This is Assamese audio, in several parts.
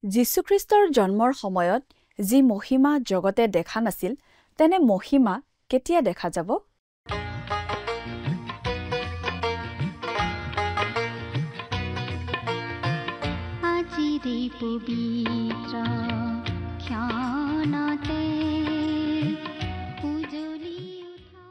যীশুখ্ৰীষ্টৰ জন্মৰ সময়ত যি মহিমা জগতে দেখা নাছিল, তেনে মহিমা কেতিয়া দেখা যাব? আজিৰে পবিত্ৰ ক্ষণতে উজলি উঠা।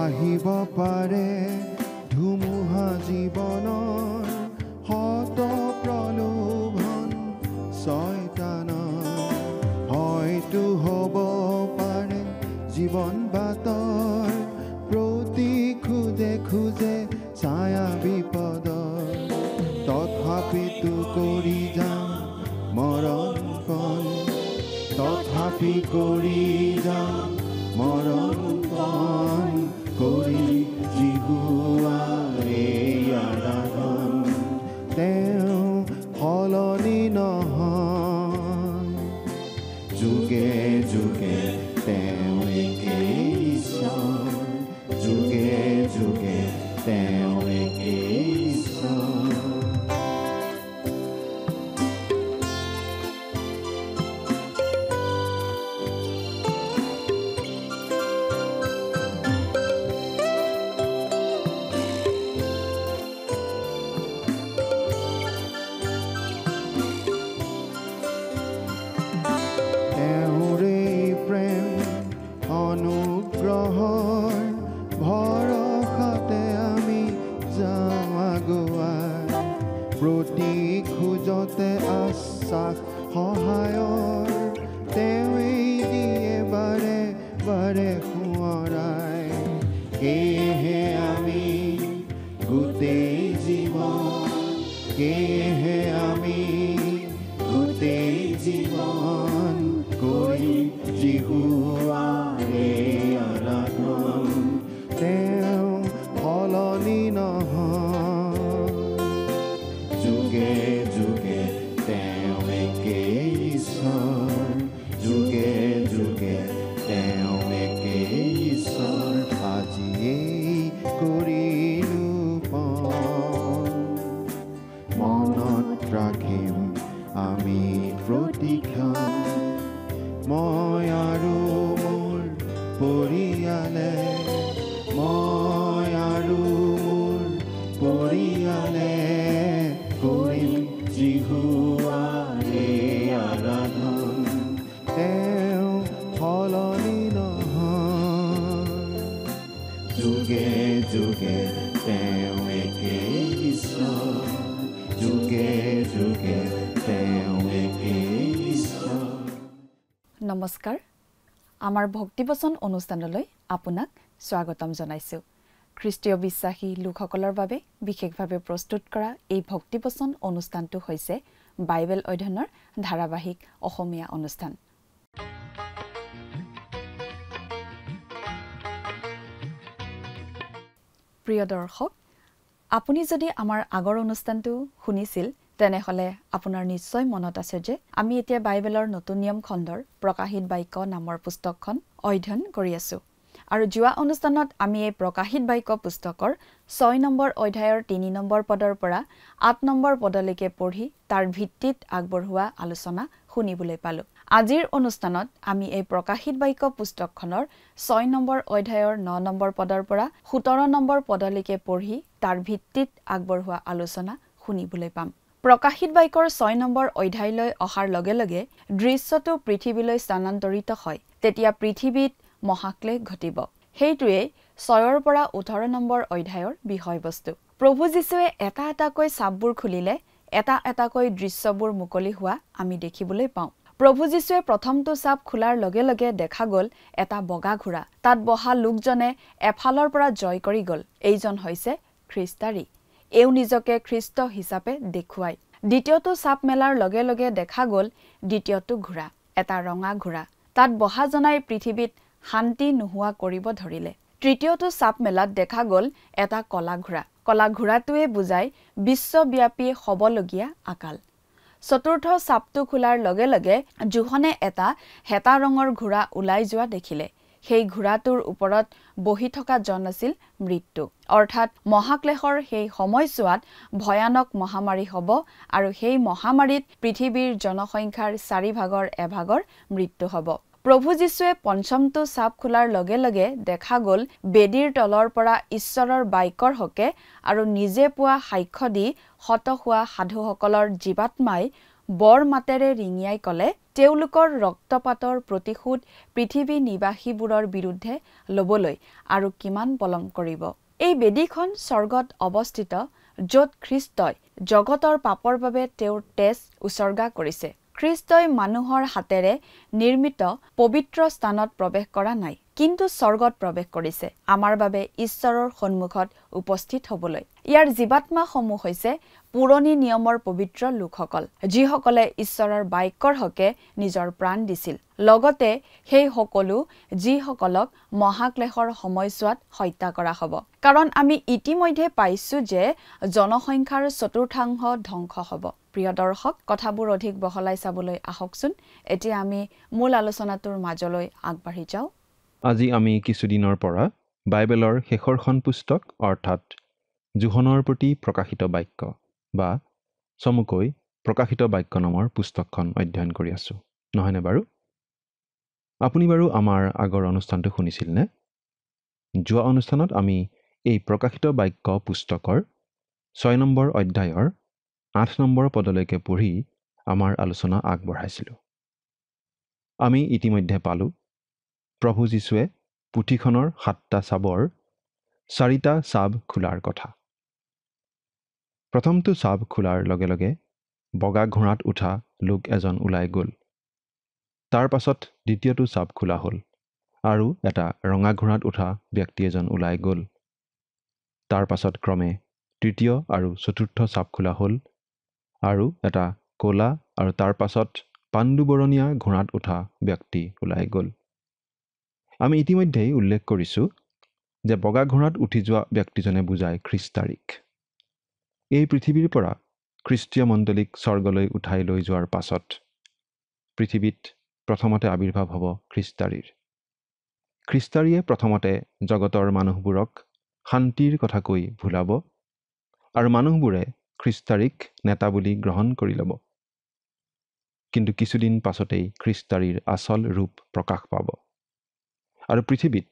আহিব পাৰে ধুমুহা জীৱনৰ হত প্ৰলোভন শয়তানৰ, হয়তো হ'ব পাৰে জীৱন বাটৰ প্ৰতি খোজে খোজে ছায়া বিপদৰ, তথাপিতো কৰি যাম মৰণ পণ, তথাপি কৰি যাম মৰণ পণ, কৰি জিহুৱাৰে আৰাধন। তেওঁ সলনি নহয়, যুগে যুগে তেওঁ একেই ঈশ্বৰ, যুগে যুগে তেওঁ একেই ঈশ্বৰ। প্ৰতি খোজতে আশ্বাস সহায়ৰ, তেওঁৱেই দিয়ে বাৰে বাৰে সোঁৱৰাই। সেয়েহে আমি গোটেই জীৱন, সেয়েহে আমি গোটেই জীৱন কৰি জিহুৱাৰে আৰাধন। তেওঁ সলনি নহয়, যুগে যুগে তেওঁ একেই ঈশ্বৰ, যুগে যুগে তেওঁ একেই ঈশ্বৰ। আজিয়েই কৰিলো পণ, মনত ৰাখিম আমি প্ৰতিক্ষণ, মই আৰু মোৰ পৰিয়ালে, মই আৰু মোৰ পৰিয়ালে কৰিম জিহুৱাৰে আৰাধন। তেওঁ সলনি নহয়, যুগে যুগে তেওঁ একেই ঈশ্বৰ, যুগে যুগে তেওঁ একেই ঈশ্বৰ। নমস্কাৰ, আমাৰ ভক্তিবচন অনুষ্ঠানলৈ আপোনাক স্বাগতম জনাইছোঁ। খ্ৰীষ্টীয় বিশ্বাসী লোকসকলৰ বাবে বিশেষভাৱে প্ৰস্তুত কৰা এই ভক্তিবচন অনুষ্ঠানটো হৈছে বাইবেল অধ্যয়নৰ ধাৰাবাহিক অসমীয়া অনুষ্ঠান। প্ৰিয় দৰ্শক, আপুনি যদি আমাৰ আগৰ অনুষ্ঠানটো শুনিছিল তেনেহলে আপোনাৰ নিশ্চয় মনত আছে যে আমি এতিয়া বাইবেলৰ নতুন নিয়ম খণ্ডৰ প্ৰকাশিত বাক্য নামৰ পুস্তকখন অধ্যয়ন কৰি আছো আৰু যোৱা অনুষ্ঠানত আমি এই প্ৰকাশিত বাক্য পুস্তকৰ 6 নম্বৰ অধ্যায়ৰ 3 নম্বৰ পদৰ পৰা 8 নম্বৰ পদলৈকে পঢ়ি তাৰ ভিত্তিত আগবঢ়োৱা আলোচনা শুনিবলৈ পালো আজিৰ অনুষ্ঠানত আমি এই প্ৰকাশিত বাক্য পুস্তকখনৰ 6 নম্বৰ অধ্যায়ৰ 9 নম্বৰ পদৰ পৰা 17 নম্বৰ পদলৈকে পঢ়ি তাৰ ভিত্তিত আগবঢ়োৱা আলোচনা শুনিবলৈ পাম প্ৰকাশিত বাক্যৰ 6 নম্বৰ অধ্যায়লৈ অহাৰ লগে লগে দৃশ্যটো পৃথিৱীলৈ স্থানান্তৰিত হয় তেতিয়া পৃথিৱীত মহাক্লেশ ঘটিব সেইটোৱে 6 পৰা 18 নম্বৰ অধ্যায়ৰ বিষয়বস্তু প্ৰভু যীশুৱে এটা এটাকৈ চাপবোৰ খুলিলে এটা এটাকৈ দৃশ্যবোৰ মুকলি হোৱা আমি দেখিবলৈ পাওঁ প্ৰভু যীশুৱে প্ৰথমটো চাপ খোলাৰ লগে লগে দেখা গল এটা বগা ঘোঁৰা তাত বহা লোকজনে এফালৰ পৰা জয় কৰি গল এইজন হৈছে খ্ৰীষ্টাৰী এও নিজকে খ্ৰীষ্ট হিচাপে দেখুৱাই দ্বিতীয়টো চাপ মেলাৰ লগে লগে দেখা গল দ্বিতীয়টো ঘোঁৰা এটা ৰঙা ঘোঁৰা তাত বহা জনাই পৃথিৱীত শান্তি নোহোৱা কৰিব ধৰিলে তৃতীয়টো চাপ মেলাত দেখা গল এটা কলা ঘোঁৰাটোৱে বুজাই বিশ্বব্যাপী হবলগীয়া আকাল চতুৰ্থ চাপটো খোলাৰ লগে লগে জোহনে এটা হেতা ৰঙৰ ঘোঁৰা ওলাই যোৱা দেখিলে সেই ঘোঁৰাটোৰ ওপৰত বহি থকা জন আছিল মৃত্যু অৰ্থাৎ মহাক্লেশৰ সেই সময়ছোৱাত ভয়ানক মহামাৰী হ'ব আৰু সেই মহামাৰীত পৃথিৱীৰ জনসংখ্যাৰ 4 ভাগৰ মৃত্যু হ'ব প্ৰভু যীশুৱে পঞ্চমটো চাপ খোলাৰ লগে লগে দেখা গল বেদীৰ তলৰ পৰা ঈশ্বৰৰ বাক্যৰ হকে আৰু নিজে পোৱা সাক্ষ্য দি হত হোৱা সাধুসকলৰ জীৱাত্মাই বৰ মাতেৰে ৰিঙিয়াই কলে তেওঁলোকৰ ৰক্তপাতৰ প্ৰতিশোধ পৃথিৱী নিবাসীবোৰৰ বিৰুদ্ধে লবলৈ আৰু কিমান পলম কৰিব এই বেদীখন স্বৰ্গত অৱস্থিত য'ত খ্ৰীষ্টই জগতৰ পাপৰ বাবে তেওঁৰ তেজ উছৰ্গা কৰিছে খ্ৰীষ্টই মানুহৰ হাতেৰে নিৰ্মিত পবিত্ৰ স্থানত প্ৰৱেশ কৰা নাই কিন্তু স্বৰ্গত প্ৰৱেশ কৰিছে আমাৰ বাবে ঈশ্বৰৰ সন্মুখত উপস্থিত হ'বলৈ ইয়াৰ জীৱাত্মা সমূহ হৈছে পুৰণি নিয়মৰ পবিত্ৰ লোকসকল যিসকলে ঈশ্বৰৰ বাক্যৰ হকে নিজৰ প্ৰাণ দিছিল লগতে সেই সকলো যিসকলক মহাক্লেশৰ সময়ছোৱাত হত্যা কৰা হ'ব কাৰণ আমি ইতিমধ্যে পাইছো যে জনসংখ্যাৰ চতুৰ্থাংশ ধ্বংস হ'ব প্ৰিয় দৰ্শক কথাবোৰ অধিক বহলাই চাবলৈ আহকচোন এতিয়া আমি মূল আলোচনাটোৰ মাজলৈ আগবাঢ়ি যাওঁ আজি আমি কিছুদিনৰ পৰা বাইবেলৰ শেষৰখন পুস্তক অৰ্থাৎ জোহনৰ প্ৰতি প্ৰকাশিত বাক্য বা চমুকৈ প্ৰকাশিত বাক্য নামৰ পুস্তকখন অধ্যয়ন কৰি আছো নহয়নে বাৰু আপুনি বাৰু আমাৰ আগৰ অনুষ্ঠানটো শুনিছিল নে যোৱা অনুষ্ঠানত আমি এই প্ৰকাশিত বাক্য পুস্তকৰ 6 নম্বৰ অধ্যায়ৰ 8 নম্বৰ পদলৈকে পঢ়ি আমাৰ আলোচনা আগবঢ়াইছিলোঁ আমি ইতিমধ্যে পালো প্ৰভু যীশুৱে পুথিখনৰ 7টা চাবৰ 4টা চাব খোলাৰ কথা প্ৰথমটো চাব খোলাৰ লগে লগে বগা ঘোঁৰাত উঠা লোক এজন ওলাই গ'ল তাৰ পাছত দ্বিতীয়টো চাব খোলা হ'ল আৰু এটা ৰঙা ঘোঁৰাত উঠা ব্যক্তি এজন ওলাই গ'ল তাৰ পাছত ক্ৰমে তৃতীয় আৰু চতুৰ্থ চাব খোলা হ'ল আৰু এটা ক'লা আৰু তাৰ পাছত পাণ্ডুবৰণীয়া ঘোঁৰাত উঠা ব্যক্তি ওলাই গ'ল আমি ইতিমধ্যেই উল্লেখ কৰিছোঁ যে বগা ঘোঁৰাত উঠি যোৱা ব্যক্তিজনে বুজায় খ্ৰীষ্টাৰীক এই পৃথিৱীৰ পৰা খ্ৰীষ্টীয় মণ্ডলীক স্বৰ্গলৈ উঠাই লৈ যোৱাৰ পাছত পৃথিৱীত প্ৰথমতে আবিৰ্ভাৱ হ'ব খ্ৰীষ্টাৰীয়ে প্ৰথমতে জগতৰ মানুহবোৰক শান্তিৰ কথা কৈ ভুলাব আৰু মানুহবোৰে খ্ৰীষ্টাৰীক নেতা বুলি গ্ৰহণ কৰি ল'ব কিন্তু কিছুদিন পাছতেই খ্ৰীষ্টাৰীৰ আচল ৰূপ প্ৰকাশ পাব আৰু পৃথিৱীত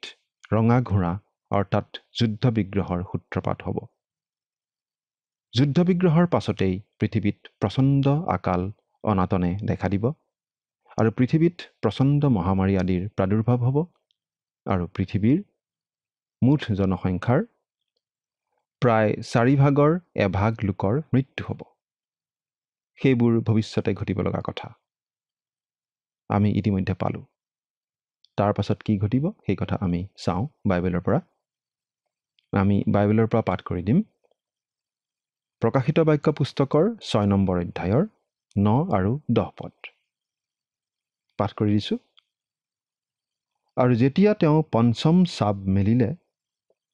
ৰঙা ঘোঁৰা অৰ্থাৎ যুদ্ধ বিগ্ৰহৰ সূত্ৰপাত হ'ব যুদ্ধ বিগ্ৰহৰ পাছতেই পৃথিৱীত প্ৰচণ্ড আকাল অনাটনে দেখা দিব আৰু পৃথিৱীত প্ৰচণ্ড মহামাৰী আদিৰ প্ৰাদুৰ্ভাৱ হ'ব আৰু পৃথিৱীৰ মুঠ জনসংখ্যাৰ প্ৰায় 1/4 লোকৰ মৃত্যু হ'ব সেইবোৰ ভৱিষ্যতে ঘটিব লগা কথা আমি ইতিমধ্যে পালোঁ তাৰ পাছত কি ঘটিব সেই কথা আমি চাওঁ বাইবেলৰ পৰা আমি বাইবেলৰ পৰা পাঠ কৰি দিম প্ৰকাশিত বাক্য পুস্তকৰ 6 নম্বৰ অধ্যায়ৰ 9 আৰু 10 পদ পাঠ কৰি দিছোঁ আৰু যেতিয়া তেওঁ পঞ্চম চাব মেলিলে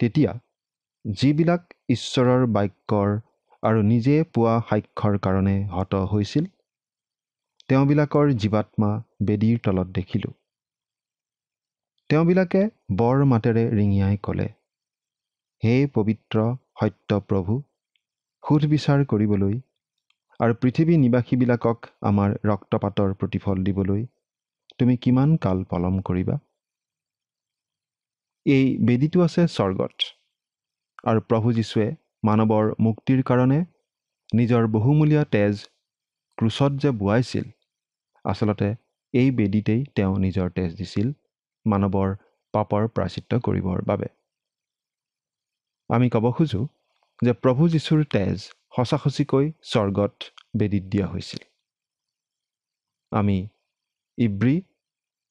তেতিয়া যিবিলাক ঈশ্বৰৰ বাক্যৰ আৰু নিজে পোৱা সাক্ষৰ কাৰণে হত হৈছিল, তেওঁবিলাকৰ জীৱাত্মা বেদীৰ তলত দেখিলোঁ। তেওঁবিলাকে বৰ মাতেৰে ৰিঙিয়াই ক'লে, হে পবিত্ৰ সত্য প্ৰভু, সুধবিচাৰ কৰিবলৈ আৰু পৃথিৱী নিবাসীবিলাকক আমাৰ ৰক্তপাতৰ প্ৰতিফল দিবলৈ তুমি কিমান কাল পলম কৰিবা? এই বেদীটো আছে স্বৰ্গত, আৰু প্ৰভু যীশুৱে মানৱৰ মুক্তিৰ কাৰণে নিজৰ বহুমূলীয়া তেজ ক্ৰুচত যে বোৱাইছিল, আচলতে এই বেদীতেই তেওঁ নিজৰ তেজ দিছিল মানৱৰ পাপৰ প্ৰায়শ্চিত্ত কৰিবৰ বাবে। আমি ক'ব খোজোঁ যে প্ৰভু যীশুৰ তেজ সঁচাসঁচিকৈ স্বৰ্গত বেদীত দিয়া হৈছিল। আমি ইব্ৰী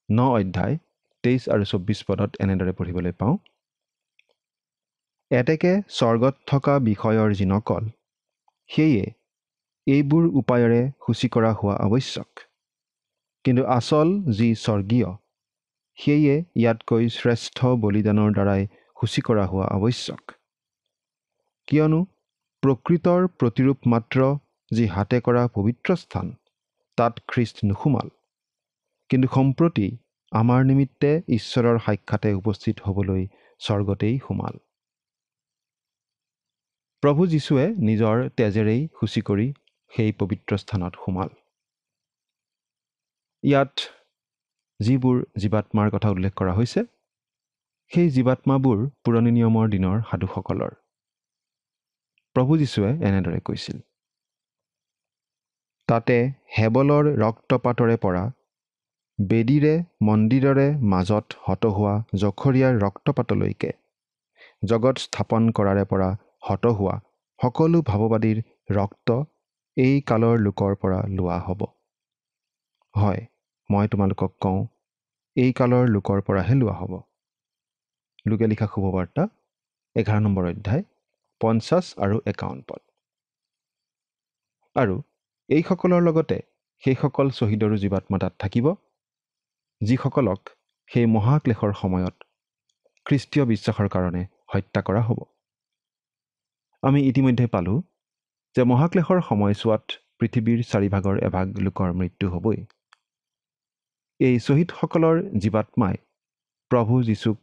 9 অধ্যায় 23 আৰু 24 পদত এনেদৰে পঢ়িবলৈ পাওঁ, এতেকে স্বৰ্গত থকা বিষয়ৰ যি নকল, সেয়ে এইবোৰ উপায়েৰে সূচী কৰা হোৱা আৱশ্যক, কিন্তু আচল যি স্বৰ্গীয়, সেয়ে ইয়াতকৈ শ্ৰেষ্ঠ বলিদানৰ দ্বাৰাই সূচী কৰা হোৱা আৱশ্যক। কিয়নো প্ৰকৃতৰ প্ৰতিৰূপ মাত্ৰ যি হাতে কৰা পবিত্ৰ স্থান, তাত খ্ৰীষ্ট নোসোমাল, কিন্তু সম্প্ৰতি আমাৰ নিমিত্তে ঈশ্বৰৰ সাক্ষাতে উপস্থিত হ'বলৈ স্বৰ্গতেই সোমাল। প্ৰভু যীশুৱে নিজৰ তেজেৰেই সূচী কৰি সেই পবিত্ৰ স্থানত সোমাল। ইয়াত যিবোৰ জীৱাত্মাৰ কথা উল্লেখ কৰা হৈছে, সেই জীৱাত্মাবোৰ পুৰণি নিয়মৰ দিনৰ সাধুসকলৰ। প্ৰভু যীশুৱে এনেদৰে কৈছিল, তাতে হেবলৰ ৰক্তপাতৰে পৰা বেদীৰে মন্দিৰৰে মাজত হত হোৱা জখৰীয়াৰ ৰক্তপাতলৈকে জগত স্থাপন কৰাৰে পৰা হত হোৱা সকলো ভাৱবাদীৰ ৰক্ত এই কালৰ লোকৰ পৰা লোৱা হ'ব। হয়, মই তোমালোকক কওঁ, এই কালৰ লোকৰ পৰাহে লোৱা হ'ব। লোকে লিখা শুভবাৰ্তা 11 নম্বৰ অধ্যায় 50 আৰু 51 পদ। আৰু এইসকলৰ লগতে সেইসকল শ্বহীদৰো জীৱাত্মা তাত থাকিব, যিসকলক সেই মহাক্লেশৰ সময়ত খ্ৰীষ্টীয় বিশ্বাসৰ কাৰণে হত্যা কৰা হ'ব। আমি ইতিমধ্যে পালোঁ যে মহাক্লেশৰ সময়ছোৱাত পৃথিৱীৰ 4ভাগৰ এভাগ লোকৰ মৃত্যু হ'বই। এই শ্বহীদসকলৰ জীৱাত্মাই প্ৰভু যীশুক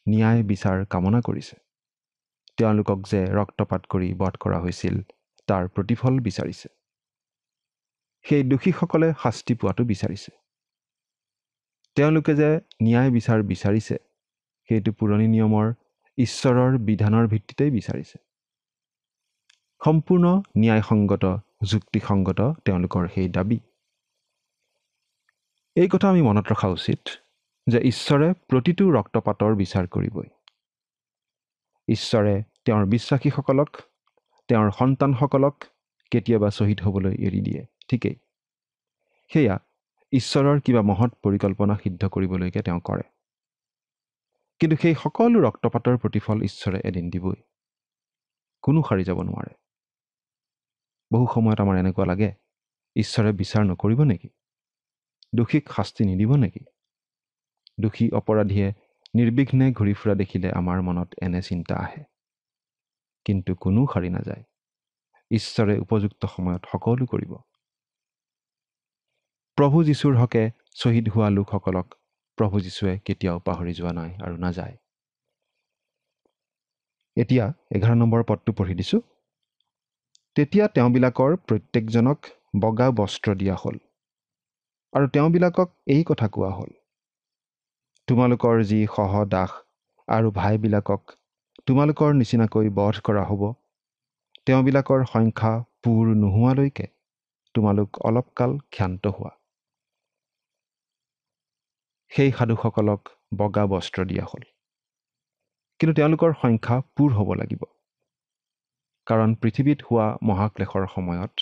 ন্যায় বিচাৰ কামনা কৰিছে। তেওঁলোকক যে ৰক্তপাত কৰি বধ কৰা হৈছিল, তাৰ প্ৰতিফল বিচাৰিছে। সেই দোষীসকলে শাস্তি পোৱাটো বিচাৰিছে। তেওঁলোকে যে ন্যায় বিচাৰ বিচাৰিছে, সেইটো পুৰণি নিয়মৰ ঈশ্বৰৰ বিধানৰ ভিত্তিতেই বিচাৰিছে। সম্পূৰ্ণ ন্যায়সংগত, যুক্তিসংগত তেওঁলোকৰ সেই দাবী। এই কথা আমি মনত ৰখা উচিত যে ঈশ্বৰে প্ৰতিটো ৰক্তপাতৰ বিচাৰ কৰিবই। ঈশ্বৰে তেওঁৰ বিশ্বাসীসকলক, তেওঁৰ সন্তানসকলক কেতিয়াবা শ্বহীদ হ'বলৈ এৰি দিয়ে, ঠিকেই। সেয়া ঈশ্বৰৰ কিবা মহৎ পৰিকল্পনা সিদ্ধ কৰিবলৈকে তেওঁ কৰে। কিন্তু সেই সকলো ৰক্তপাতৰ প্ৰতিফল ঈশ্বৰে এদিন দিবই। কোনো সাৰি যাব নোৱাৰে। বহু সময়ত আমাৰ এনেকুৱা লাগে, ঈশ্বৰে বিচাৰ নকৰিব নেকি? দোষীক শাস্তি নিদিব নেকি? দোষী অপৰাধীয়ে নিৰ্বিঘ্নে ঘূৰি ফুৰা দেখিলে আমাৰ মনত এনে চিন্তা আহে। কিন্তু কোনো সাৰি নাযায়। ঈশ্বৰে উপযুক্ত সময়ত সকলো কৰিব। প্ৰভু যীশুৰ হকে শ্বহীদ হোৱা লোকসকলক প্ৰভু যীশুৱে কেতিয়াও পাহৰি যোৱা নাই আৰু নাযায়। এতিয়া 11 নম্বৰ পদটো পঢ়ি দিছোঁ। তেতিয়া তেওঁবিলাকৰ প্ৰত্যেকজনক বগা বস্ত্ৰ দিয়া হ'ল, আৰু তেওঁবিলাকক এই কথা কোৱা হ'ল, তোমালোকৰ যি সহদাস আৰু ভাইবিলাকক তোমালোকৰ নিচিনাকৈ বধ কৰা হ'ব, তেওঁবিলাকৰ সংখ্যা পূৰ নোহোৱালৈকে তোমালোক অলপকাল ক্ষান্ত হোৱা। সেই সাধুসকলক বগা বস্ত্ৰ দিয়া হ'ল, কিন্তু তেওঁলোকৰ সংখ্যা পূৰ হ'ব লাগিব। কাৰণ পৃথিৱীত হোৱা মহাক্লেশৰ সময়ত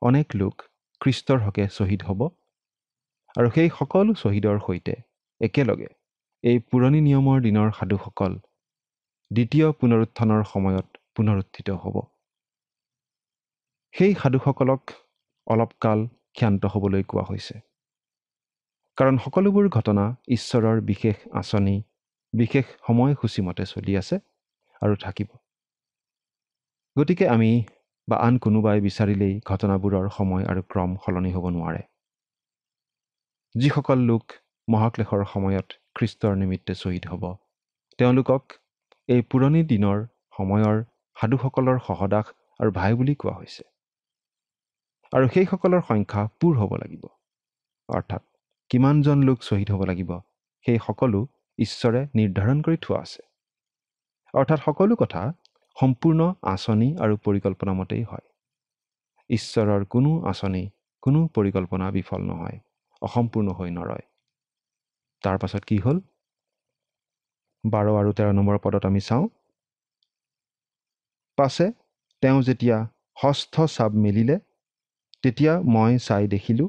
অনেক লোক খ্ৰীষ্টৰ হকে শ্বহীদ হ'ব, আৰু সেই সকলো শ্বহীদৰ সৈতে একেলগে এই পুৰণি নিয়মৰ দিনৰ সাধুসকল দ্বিতীয় পুনৰুত্থানৰ সময়ত পুনৰুত্থিত হ'ব। সেই সাধুসকলক অলপকাল ক্ষান্ত হ'বলৈ কোৱা হৈছে, কাৰণ সকলোবোৰ ঘটনা ঈশ্বৰৰ বিশেষ আঁচনি, বিশেষ সময়সূচী মতে চলি আছে আৰু থাকিব। গতিকে আমি বা আন কোনোবাই বিচাৰিলেই ঘটনাবোৰৰ সময় আৰু ক্ৰম সলনি হ'ব নোৱাৰে। যিসকল লোক মহাক্লেশৰ সময়ত খ্ৰীষ্টৰ নিমিত্তে শ্বহীদ হ'ব, তেওঁলোকক এই পুৰণি দিনৰ সময়ৰ সাধুসকলৰ সহদাস আৰু ভাই বুলি কোৱা হৈছে। আৰু সেইসকলৰ সংখ্যা পূৰ হ'ব লাগিব। অৰ্থাৎ কিমানজন লোক শ্বহীদ হ'ব লাগিব সেই সকলো ঈশ্বৰে নিৰ্ধাৰণ কৰি থোৱা আছে। অৰ্থাৎ সকলো কথা সম্পূৰ্ণ আঁচনি আৰু পৰিকল্পনা মতেই হয়। ঈশ্বৰৰ কোনো আঁচনি, কোনো পৰিকল্পনা বিফল নহয়, অসম্পূৰ্ণ হৈ নৰয়। তাৰ পাছত কি হ'ল? 12 আৰু 13 নম্বৰ পদত আমি চাওঁ, পাছে তেওঁ যেতিয়া ষষ্ঠ চাপ মেলিলে, তেতিয়া মই চাই দেখিলোঁ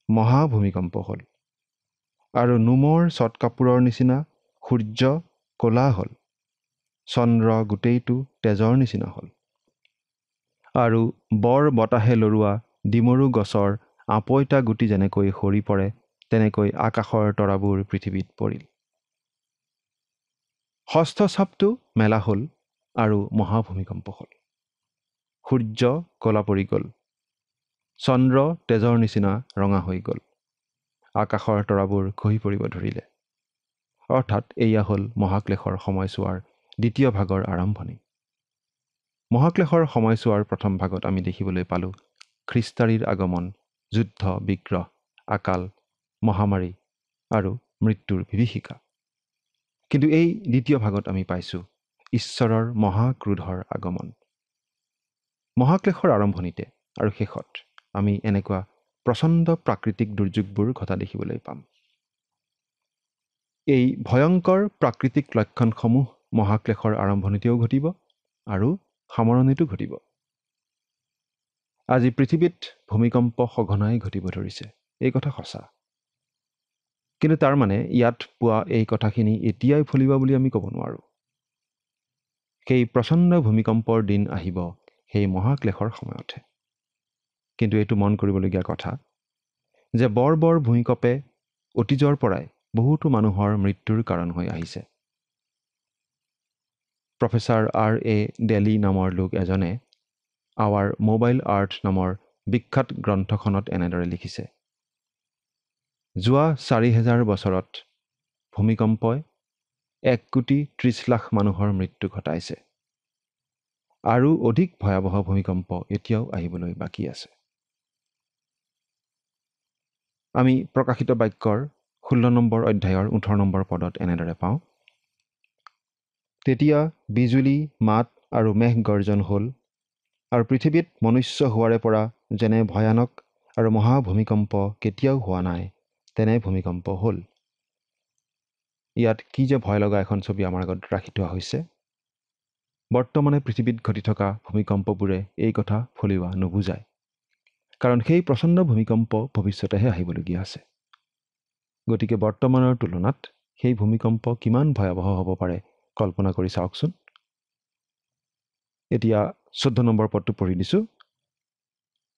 মহা ভূমিকম্প হ'ল, আৰু নোমৰ চটকাপোৰৰ নিচিনা সূৰ্য ক'লা হ'ল, চন্দ্ৰ গোটেইটো তেজৰ নিচিনা হ'ল, আৰু বৰ বতাহে লৰোৱা ডিমৰু গছৰ আপৈতা গুটি যেনেকৈ সৰি পৰে, তেনেকৈ আকাশৰ তৰাবোৰ পৃথিৱীত পৰিল। ষষ্ঠ চাপটো মেলা হ'ল আৰু মহাভূমিকম্প হ'ল। সূৰ্য ক'লা পৰি গ'ল, চন্দ্ৰ তেজৰ নিচিনা ৰঙা হৈ গ'ল, আকাশৰ তৰাবোৰ খহি পৰিব ধৰিলে। অৰ্থাৎ এয়া হ'ল মহাক্লেশৰ সময়ছোৱাৰ দ্বিতীয় ভাগৰ আৰম্ভণি। মহাক্লেশৰ সময়ছোৱাৰ প্ৰথম ভাগত আমি দেখিবলৈ পালোঁ খ্ৰীষ্টাৰীৰ আগমন, যুদ্ধ, বিগ্ৰহ, আকাল, মহামাৰী আৰু মৃত্যুৰ বিভীষিকা। কিন্তু এই দ্বিতীয় ভাগত আমি পাইছোঁ ঈশ্বৰৰ মহাক্ৰোধৰ আগমন। মহাক্লেশৰ আৰম্ভণিতে আৰু শেষত আমি এনেকুৱা প্ৰচণ্ড প্ৰাকৃতিক দুৰ্যোগবোৰ ঘটা দেখিবলৈ পাম। এই ভয়ংকৰ প্ৰাকৃতিক লক্ষণসমূহ মহাক্লেশৰ আৰম্ভণিতেও ঘটিব আৰু সামৰণিতো ঘটিব। আজি পৃথিৱীত ভূমিকম্প সঘনাই ঘটিব ধৰিছে, এই কথা সঁচা। কিন্তু তাৰ মানে ইয়াত পোৱা এই কথাখিনি এতিয়াই ফলিব বুলি আমি ক'ব নোৱাৰোঁ। সেই প্ৰচণ্ড ভূমিকম্পৰ দিন আহিব সেই মহাক্লেশৰ সময়তহে। কিন্তু এইটো মন কৰিবলগীয়া কথা যে বৰ বৰ ভূমিকম্পে অতীজৰ পৰাই বহুতো মানুহৰ মৃত্যুৰ কাৰণ হৈ আহিছে। Professor R.A. ডেলি নামৰ লোক এজনে আৱাৰ মোবাইল আৰ্থ নামৰ বিখ্যাত গ্ৰন্থখনত এনেদৰে লিখিছে, যোৱা 4000 বছৰত ভূমিকম্পই 1,30,00,000 মানুহৰ মৃত্যু ঘটাইছে। আৰু অধিক ভয়াৱহ ভূমিকম্প এতিয়াও আহিবলৈ বাকী আছে। আমি প্ৰকাশিত বাক্যৰ 16 নম্বৰ অধ্যায়ৰ 18 নম্বৰ পদত এনেদৰে পাওঁ, তেতিয়া বিজুলী, মাত আৰু মেঘ গৰ্জন হ'ল, আৰু পৃথিৱীত মনুষ্য হোৱাৰে পৰা যেনে ভয়ানক আৰু মহা ভূমিকম্প কেতিয়াও হোৱা নাই, তেনে ভূমিকম্প হ'ল। ইয়াত কি যে ভয় লগা এখন ছবি আমাৰ আগত ৰাখি থোৱা হৈছে। বৰ্তমানে পৃথিৱীত ঘটি থকা ভূমিকম্পবোৰে এই কথা ফলিওৱা নুবুজায়, কাৰণ সেই প্ৰচণ্ড ভূমিকম্প ভৱিষ্যতেহে আহিবলগীয়া আছে। গতিকে বৰ্তমানৰ তুলনাত সেই ভূমিকম্প কিমান ভয়াৱহ হ'ব পাৰে কল্পনা কৰি চাওকচোন। এতিয়া 14 নম্বৰ পদটো পঢ়ি দিছোঁ,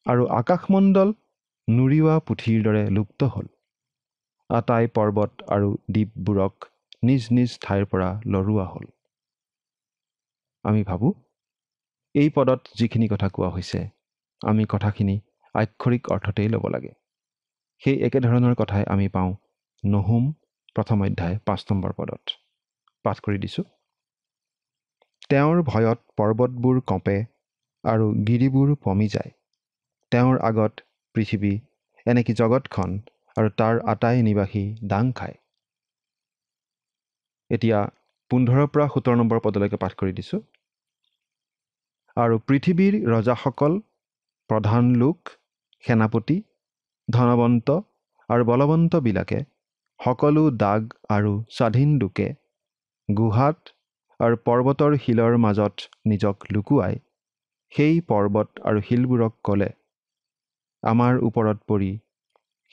আৰু আকাশমণ্ডল নুৰিওৱা পুথিৰ দৰে লুপ্ত হ'ল, আটাই পৰ্বত আৰু দ্বীপবোৰক নিজ নিজ ঠাইৰ পৰা লৰোৱা হ'ল। আমি ভাবোঁ এই পদত যিখিনি কথা কোৱা হৈছে আমি কথাখিনি আক্ষৰিক অৰ্থতেই ল'ব লাগে। সেই একেধৰণৰ কথাই আমি পাওঁ নহুম 1 অধ্যায় 5 নম্বৰ পদত। পাঠ কৰি দিছোঁ, তেওঁৰ ভয়ত পৰ্বতবোৰ কঁপে আৰু গিৰিবোৰ পমি যায়, তেওঁৰ আগত পৃথিৱী, এনেকি জগতখন আৰু তাৰ আটাই নিবাসী দাং খায়। এতিয়া 15 পৰা 17 নম্বৰ পদলৈকে পাঠ কৰি দিছোঁ, আৰু পৃথিৱীৰ ৰজাসকল, প্ৰধান লোক, সেনাপতি, ধনৱন্ত আৰু বলৱন্তবিলাকে, সকলো দাগ আৰু স্বাধীন লোকে গুহাত আৰু পৰ্বতৰ শিলৰ মাজত নিজক লুকুৱাই সেই পৰ্বত আৰু শিলবোৰক ক'লে, আমাৰ ওপৰত পৰি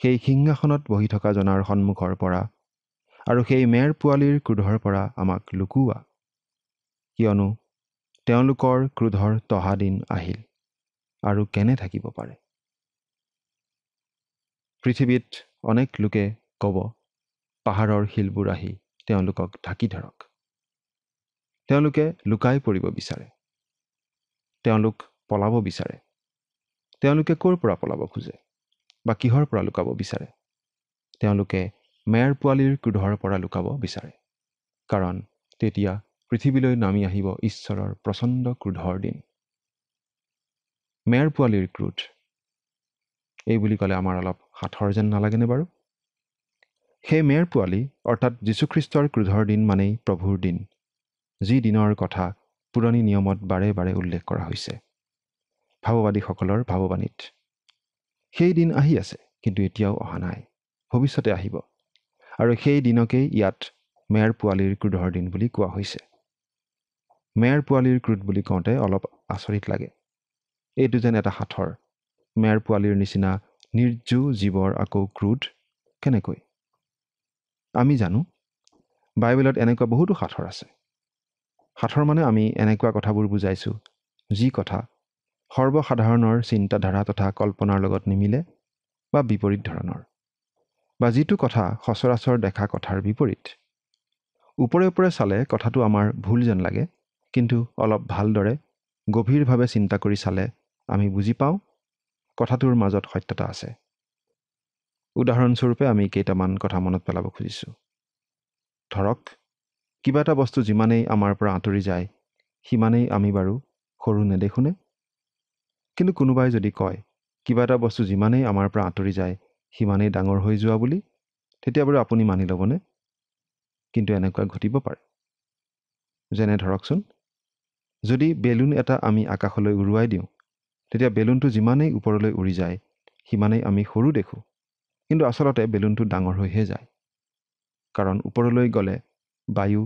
সেই সিংহাসনত বহি থকা জনাৰ সন্মুখৰ পৰা আৰু সেই মেৰ পোৱালীৰ ক্ৰোধৰ পৰা আমাক লুকুওৱা, কিয়নো তেওঁলোকৰ ক্ৰোধৰ তহা দিন আহিল আৰু কেনে থাকিব পাৰে। পৃথিৱীত অনেক লোকে ক'ব, পাহাৰৰ শিলবোৰ আহি তেওঁলোকক ঢাকি ধৰক। তেওঁলোকে লুকাই পৰিব বিচাৰে। তেওঁলোক পলাব বিচাৰে। তেওঁলোকে ক'ৰ পৰা পলাব খোজে বা কিহৰ পৰা লুকাব বিচাৰে? তেওঁলোকে মেৰ পোৱালিৰ ক্ৰোধৰ পৰা লুকাব বিচাৰে। কাৰণ তেতিয়া পৃথিৱীলৈ নামি আহিব ঈশ্বৰৰ প্ৰচণ্ড ক্ৰোধৰ দিন। মেৰ পোৱালিৰ ক্ৰোধ এই বুলি ক'লে আমাৰ অলপ সাঁথৰ যেন নালাগেনে বাৰু? সেই মেৰ পোৱালি অৰ্থাৎ যীশুখ্ৰীষ্টৰ ক্ৰোধৰ দিন মানেই প্ৰভুৰ দিন, যি দিনৰ কথা পুৰণি নিয়মত বাৰে বাৰে উল্লেখ কৰা হৈছে ভাৱবাদীসকলৰ ভাৱবাণীত। সেই দিন আহি আছে, কিন্তু এতিয়াও অহা নাই, ভৱিষ্যতে আহিব। আৰু সেই দিনকেই ইয়াত মেৰ পোৱালিৰ ক্ৰোধৰ দিন বুলি কোৱা হৈছে। মেৰ পোৱালিৰ ক্ৰোধ বুলি কওঁতে অলপ আচৰিত লাগে। এইটো যেন এটা সাঁথৰ। মেৰ পোৱালিৰ নিচিনা নিৰ্জীৱ জীৱৰ আকৌ ক্ৰোধ কেনেকৈ? আমি জানো বাইবেলত এনেকুৱা বহুতো সাঁথৰ আছে। সাঁথৰ মানে আমি এনেকুৱা কথাবোৰ বুজাইছোঁ যি কথা সৰ্বসাধাৰণৰ চিন্তাধাৰা তথা কল্পনাৰ লগত নিমিলে বা বিপৰীত ধৰণৰ, বা যিটো কথা সচৰাচৰ দেখা কথাৰ বিপৰীত। ওপৰে ওপৰে চালে কথাটো আমাৰ ভুল যেন লাগে, কিন্তু অলপ ভালদৰে গভীৰভাৱে চিন্তা কৰি চালে আমি বুজি পাওঁ কথাটোৰ মাজত সত্যতা আছে। উদাহৰণস্বৰূপে আমি কেইটামান কথা মনত পেলাব খুজিছোঁ। ধৰক, কিবা এটা বস্তু যিমানেই আমাৰ পৰা আঁতৰি যায় সিমানেই আমি বাৰু সৰু নেদেখোনে? কিন্তু কোনোবাই যদি কয় কিবা এটা বস্তু যিমানেই আমাৰ পৰা আঁতৰি যায় সিমানেই ডাঙৰ হৈ যোৱা বুলি, তেতিয়া বাৰু আপুনি মানি ল'বনে? কিন্তু এনেকুৱা ঘটিব পাৰে। যেনে ধৰকচোন, যদি বেলুন এটা আমি আকাশলৈ উৰুৱাই দিওঁ, তেতিয়া বেলুনটো যিমানেই ওপৰলৈ উৰি যায় সিমানেই আমি সৰু দেখোঁ, কিন্তু আচলতে বেলুনটো ডাঙৰ হৈহে যায়। কাৰণ ওপৰলৈ গ'লে বায়ু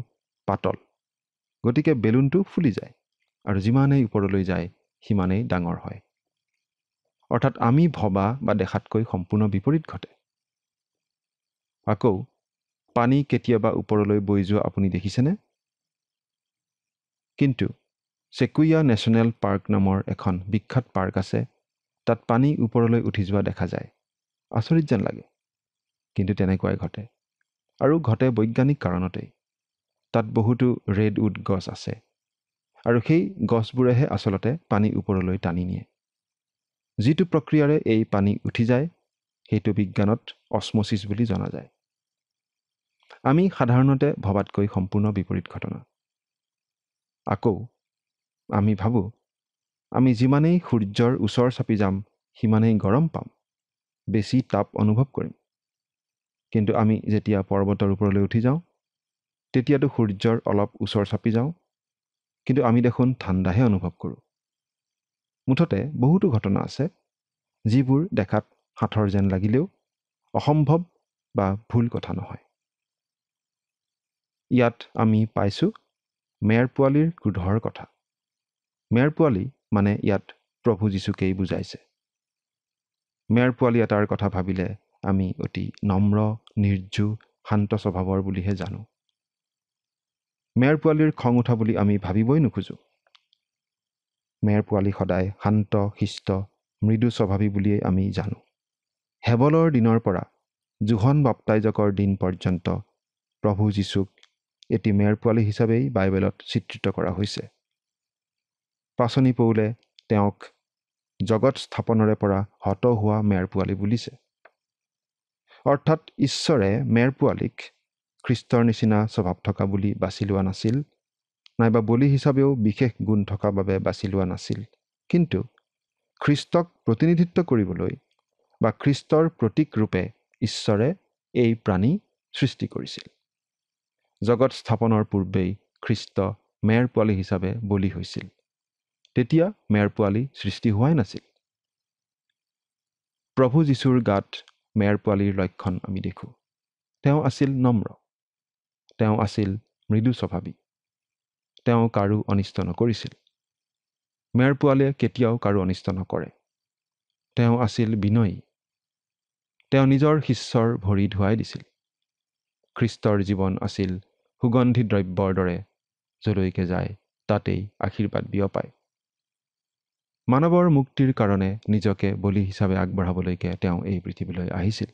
পাতল, গতিকে বেলুনটো ফুলি যায়, আৰু যিমানেই ওপৰলৈ যায় সিমানেই ডাঙৰ হয়। অৰ্থাৎ আমি ভবা বা দেখাতকৈ সম্পূৰ্ণ বিপৰীত ঘটে। আকৌ পানী কেতিয়াবা ওপৰলৈ বৈ যোৱা আপুনি দেখিছেনে? কিন্তু ছেকুইয়া নেশ্যনেল পাৰ্ক নামৰ এখন বিখ্যাত পাৰ্ক আছে, তাত পানী ওপৰলৈ উঠি যোৱা দেখা যায়। আচৰিত যেন লাগে, কিন্তু তেনেকুৱাই ঘটে, আৰু ঘটে বৈজ্ঞানিক কাৰণতেই। তাত বহুতো ৰেডউড গছ আছে, আৰু সেই গছবোৰেহে আচলতে পানী ওপৰলৈ টানি নিয়ে। যিটো প্ৰক্ৰিয়াৰে এই পানী উঠি যায় সেইটো বিজ্ঞানত অছম'ছিছ বুলি জনা যায়। আমি সাধাৰণতে ভবাতকৈ সম্পূৰ্ণ বিপৰীত ঘটনা। আকৌ আমি ভাবোঁ আমি যিমানেই সূৰ্যৰ ওচৰ চাপি যাম সিমানেই গৰম পাম, বেছি তাপ অনুভৱ কৰিম। কিন্তু আমি যেতিয়া পৰ্বতৰ ওপৰলৈ উঠি যাওঁ তেতিয়াতো সূৰ্যৰ অলপ ওচৰ চাপি যাওঁ, কিন্তু আমি দেখোন ঠাণ্ডাহে অনুভৱ কৰোঁ। মুঠতে বহুতো ঘটনা আছে যিবোৰ দেখাত সাঁথৰ যেন লাগিলেও অসম্ভৱ বা ভুল কথা নহয়। ইয়াত আমি পাইছোঁ মেৰ পোৱালিৰ ক্ৰোধৰ কথা। মেৰ পোৱালি মানে ইয়াত প্ৰভু যীশুকেই বুজাইছে। মেৰ পোৱালি এটাৰ কথা ভাবিলে আমি অতি নম্ৰ, নিৰ্জীৱ, শান্ত স্বভাৱৰ বুলিহে জানো। মেৰ পোৱালিৰ খং উঠা বুলি আমি ভাবিবই নোখোজোঁ। মেৰ পোৱালি সদায় শান্ত, শিষ্ট, মৃদু স্বভাৱী বুলিয়েই আমি জানো। হেবলৰ দিনৰ পৰা জোহন বাপ্তাইজকৰ দিন পৰ্যন্ত প্ৰভু যীশুক এটি মেৰ পোৱালি হিচাপেই বাইবেলত চিত্ৰিত কৰা হৈছে। পাচনি পৌলে তেওঁক জগত স্থাপনৰে পৰা হত হোৱা মেৰ পোৱালি বুলিছে। অৰ্থাৎ ঈশ্বৰে মেৰ পোৱালিক খ্ৰীষ্টৰ নিচিনা স্বভাৱ থকা বুলি বাছি লোৱা নাছিল, নাইবা বলি হিচাপেও বিশেষ গুণ থকা বাবে বাছি লোৱা নাছিল, কিন্তু খ্ৰীষ্টক প্ৰতিনিধিত্ব কৰিবলৈ বা খ্ৰীষ্টৰ প্ৰতীক ৰূপে ঈশ্বৰে এই প্ৰাণী সৃষ্টি কৰিছিল। জগত স্থাপনৰ পূৰ্বেই খ্ৰীষ্ট মেৰ পোৱালি হিচাপে বলি হৈছিল। তেতিয়া মেৰ পোৱালি সৃষ্টি হোৱাই নাছিল। প্ৰভু যীশুৰ গাত মেৰ পোৱালিৰ লক্ষণ আমি দেখোঁ। তেওঁ আছিল নম্ৰ, তেওঁ আছিল মৃদু স্বভাৱী, তেওঁ কাৰো অনিষ্ট নকৰিছিল। মেৰ পোৱালিয়ে কেতিয়াও কাৰো অনিষ্ট নকৰে। তেওঁ আছিল বিনয়ী, তেওঁ নিজৰ শিষ্যৰ ভৰি ধুৱাই দিছিল। খ্ৰীষ্টৰ জীৱন আছিল সুগন্ধি দ্ৰব্যৰ দৰে, যলৈকে যায় তাতেই আশীৰ্বাদ বিয়পায়। মানৱৰ মুক্তিৰ কাৰণে নিজকে বলি হিচাপে আগবঢ়াবলৈকে তেওঁ এই পৃথিৱীলৈ আহিছিল।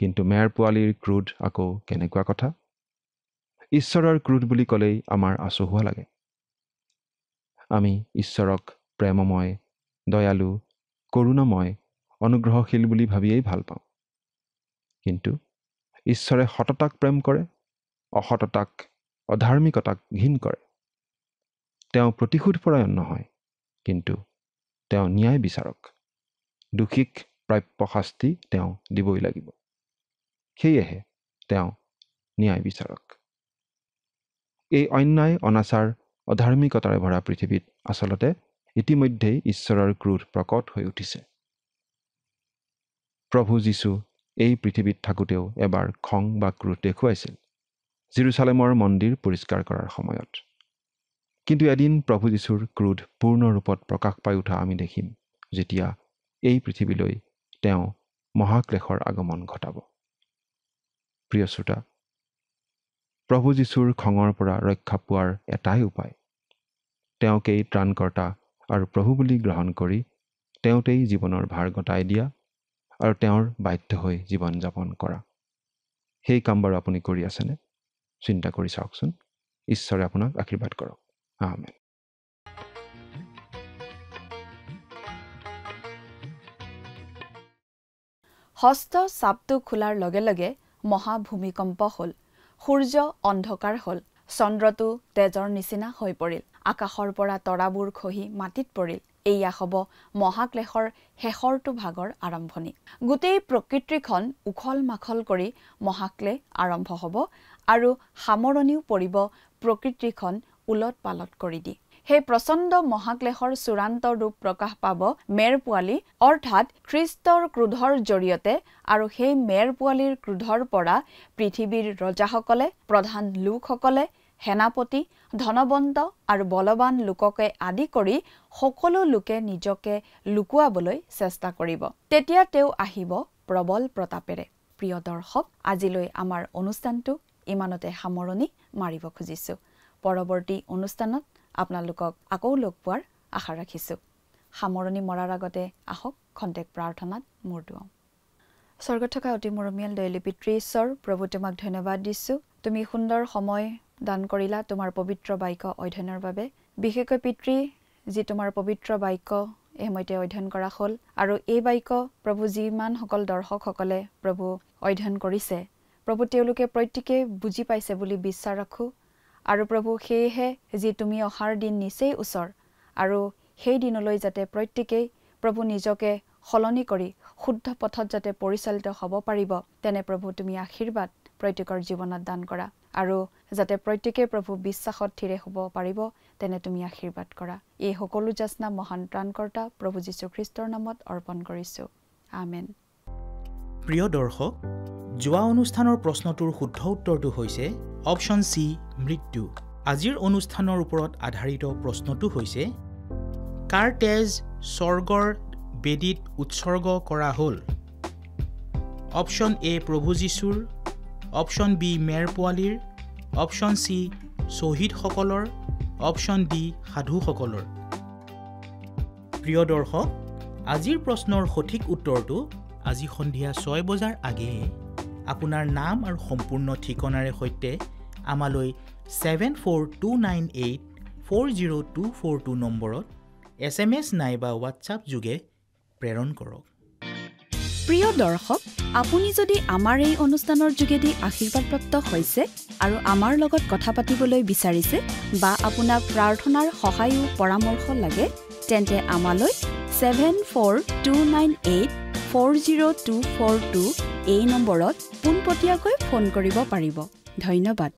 কিন্তু মেৰ পোৱালিৰ ক্ৰোধ আকৌ কেনেকুৱা কথা? ঈশ্বৰৰ ক্ৰোধ বুলি ক'লেই আমাৰ আচহুৱা লাগে। আমি ঈশ্বৰক প্ৰেমময়, দয়ালু, কৰুণাময়, অনুগ্ৰহশীল বুলি ভাবিয়েই ভাল পাওঁ। কিন্তু ঈশ্বৰে সততাক প্ৰেম কৰে, অসততাক, অধাৰ্মিকতাক ঘিণ কৰে। তেওঁ প্ৰতিশোধপৰায়ণ নহয়, কিন্তু তেওঁ ন্যায় বিচাৰক। দোষীক প্ৰাপ্য শাস্তি তেওঁ দিবই লাগিব। সেয়েহে তেওঁ ন্যায় বিচাৰক। এই অন্যায়, অনাচাৰ, অধাৰ্মিকতাৰে ভৰা পৃথিৱীত আচলতে ইতিমধ্যেই ঈশ্বৰৰ ক্ৰোধ প্ৰকট হৈ উঠিছে। প্ৰভু যীশু এই পৃথিৱীত থাকোঁতেও এবাৰ খং বা ক্ৰোধ দেখুৱাইছিল জেৰুচালেমৰ মন্দিৰ পৰিষ্কাৰ কৰাৰ সময়ত। কিন্তু এদিন প্ৰভু যীশুৰ ক্ৰোধ পূৰ্ণ ৰূপত প্ৰকাশ পাই উঠা আমি দেখিম, যেতিয়া এই পৃথিৱীলৈ তেওঁ মহাক্লেশৰ আগমন ঘটাব। প্ৰিয় শ্ৰোতা, প্ৰভু যীশুৰ খঙৰ পৰা ৰক্ষা পোৱাৰ এটাই উপায়, তেওঁকেই ত্ৰাণকৰ্তা আৰু প্ৰভু বুলি গ্ৰহণ কৰি তেওঁতেই জীৱনৰ ভাৰ গতাই দিয়া আৰু তেওঁৰ বাধ্য হৈ জীৱন যাপন কৰা। সেই কাম বাৰু আপুনি কৰি আছেনে? চিন্তা কৰি চাওকচোন। ঈশ্বৰে আপোনাক আশীৰ্বাদ কৰক। আমেন। হস্ত চাপটো খোলাৰ লগে লগে মহাভূমিকম্প হ'ল। সূৰ্য অন্ধকাৰ হ'ল। চন্দ্ৰটো তেজৰ নিচিনা হৈ পৰিল। আকাশৰ পৰা তৰাবোৰ খহি মাটিত পৰিল। এয়া হ'ব মহাক্লেশৰ শেষৰটো ভাগৰ আৰম্ভণি। গোটেই প্ৰকৃতিখন উখল মাখল কৰি মহাক্লেশ আৰম্ভ হ'ব আৰু সামৰণিও পৰিব প্ৰকৃতিখন ওলট পালট কৰি দি। সেই প্ৰচণ্ড মহাক্লেশৰ চূড়ান্ত ৰূপ প্ৰকাশ পাব মেৰ পোৱালি অৰ্থাৎ খ্ৰীষ্টৰ ক্ৰোধৰ জৰিয়তে, আৰু সেই মেৰ পোৱালিৰ ক্ৰোধৰ পৰা পৃথিৱীৰ ৰজাসকলে, প্ৰধান লোকসকলে, সেনাপতি, ধনৱন্ত আৰু বলৱান লোককে আদি কৰি সকলো লোকে নিজকে লুকুৱাবলৈ চেষ্টা কৰিব। তেতিয়া তেওঁ আহিব প্ৰবল প্ৰতাপেৰে। প্ৰিয় দৰ্শক, আজিলৈ আমাৰ অনুষ্ঠানটো ইমানতে সামৰণি মাৰিব খুজিছোঁ। পৰৱৰ্তী অনুষ্ঠানত আপোনালোকক আকৌ লগ পোৱাৰ আশা ৰাখিছোঁ। সামৰণি মৰাৰ আগতে আহক খন্তেক প্ৰাৰ্থনাত মূৰ দুৱাওঁ। স্বৰ্গত থকা অতি মৰমীয়াল দয়ালু পিতৃ ঈশ্বৰ, প্ৰভু তোমাক ধন্যবাদ দিছোঁ। তুমি সুন্দৰ সময় দান কৰিলা তোমাৰ পবিত্ৰ বাক্য অধ্যয়নৰ বাবে। বিশেষকৈ পিতৃ, যি তোমাৰ পবিত্ৰ বাক্য এই সময়তে অধ্যয়ন কৰা হ'ল, আৰু এই বাক্য প্ৰভু যিমানসকল দৰ্শকসকলে প্ৰভু অধ্যয়ন কৰিছে, প্ৰভু তেওঁলোকে প্ৰত্যেকেই বুজি পাইছে বুলি বিশ্বাস ৰাখোঁ। আৰু প্ৰভু সেয়েহে যি তুমি অহাৰ দিন নিচেই ওচৰ, আৰু সেই দিনলৈ যাতে প্ৰত্যেকেই প্ৰভু নিজকে সলনি কৰি শুদ্ধ পথত যাতে পৰিচালিত হ'ব পাৰিব, তেনে প্ৰভু তুমি আশীৰ্বাদ প্ৰত্যেকৰ জীৱনত দান কৰা, আৰু যাতে প্ৰত্যেকে প্ৰভু বিশ্বাসত থিৰে হ'ব পাৰিব, তেনে তুমি আশীৰ্বাদ কৰা। এই সকলো যাচনা মহান ত্ৰাণকৰ্তা প্ৰভু যীশু খ্ৰীষ্টৰ নামত অৰ্পণ কৰিছোঁ। আমেন। প্ৰিয় দৰ্শক, যোৱা অনুষ্ঠানৰ প্ৰশ্নটোৰ শুদ্ধ উত্তৰটো হৈছে অপশ্যন চি, মৃত্যু। আজিৰ অনুষ্ঠানৰ ওপৰত আধাৰিত প্ৰশ্নটো হৈছে, কাৰ তেজ স্বৰ্গৰ বেদীত উৎসৰ্গ কৰা হ'ল? অপশ্যন এ প্ৰভু যীশুৰ, অপশ্যন বি মেৰ পোৱালীৰ, অপশ্যন চি শ্বহীদসকলৰ, অপশ্যন ডি সাধুসকলৰ। প্ৰিয় দৰ্শক, আজিৰ প্ৰশ্নৰ সঠিক উত্তৰটো আজি সন্ধিয়া 6 বজাৰ আগেয়ে আপোনাৰ নাম আৰু সম্পূৰ্ণ ঠিকনাৰে সৈতে আমালৈ 7429840242 নম্বৰত SMS নাইবা হোৱাটছআপ যোগে প্ৰেৰণ কৰক। প্ৰিয় দৰ্শক, আপুনি যদি আমাৰ এই অনুষ্ঠানৰ যোগেদি আশীৰ্বাদপ্ৰাপ্ত হৈছে আৰু আমাৰ লগত কথা পাতিবলৈ বিচাৰিছে বা আপোনাক প্ৰাৰ্থনাৰ সহায়ো পৰামৰ্শ লাগে, তেন্তে আমালৈ 7429840242 এই নম্বৰত পোনপটীয়াকৈ ফোন কৰিব পাৰিব। ধন্যবাদ।